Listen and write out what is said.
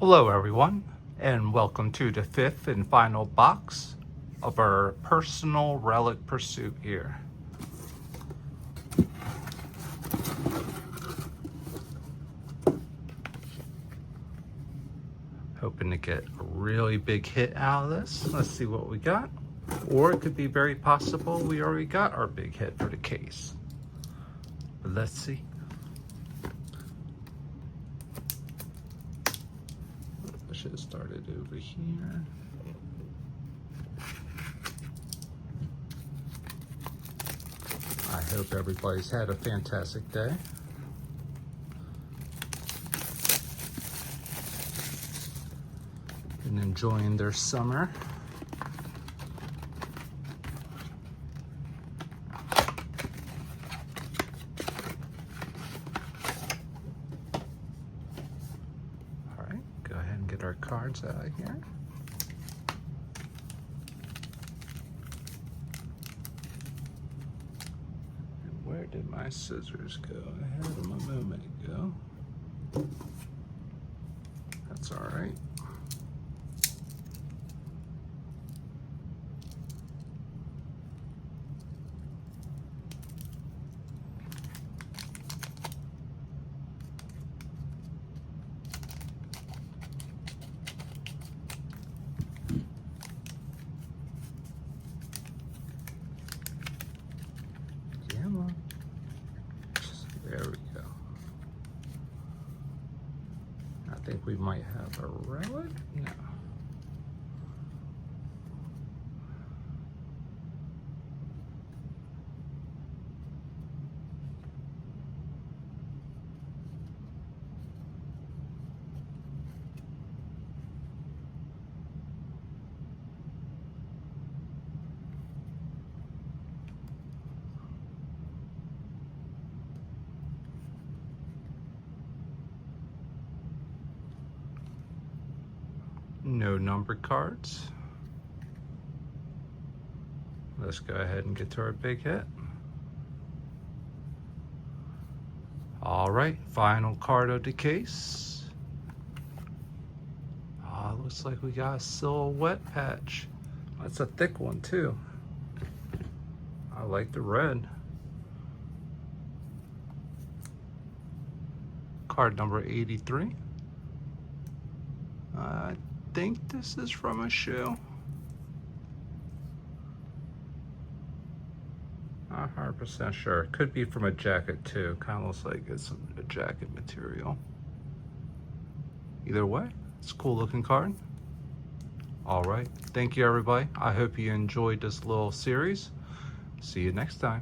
Hello everyone, and welcome to the fifth and final box of our personal relic pursuit here. Hoping to get a really big hit out of this. Let's see what we got. Or it could be very possible we already got our big hit for the case. But let's see. I should have started over here. I hope everybody's had a fantastic day. And enjoying their summer. All right, go ahead and get our cards out of here. And where did my scissors go? I had them a moment ago. That's all right. There we go. I think we might have a relic. No. No numbered cards. Let's go ahead and get to our big hit. All right, final card of the case. Looks like we got a silhouette patch. That's a thick one too. I like the red. Card number 83. I think this is from a shoe. Not 100% sure. Could be from a jacket too. Kind of looks like it's a jacket material. Either way, it's a cool looking card. All right. Thank you everybody. I hope you enjoyed this little series. See you next time.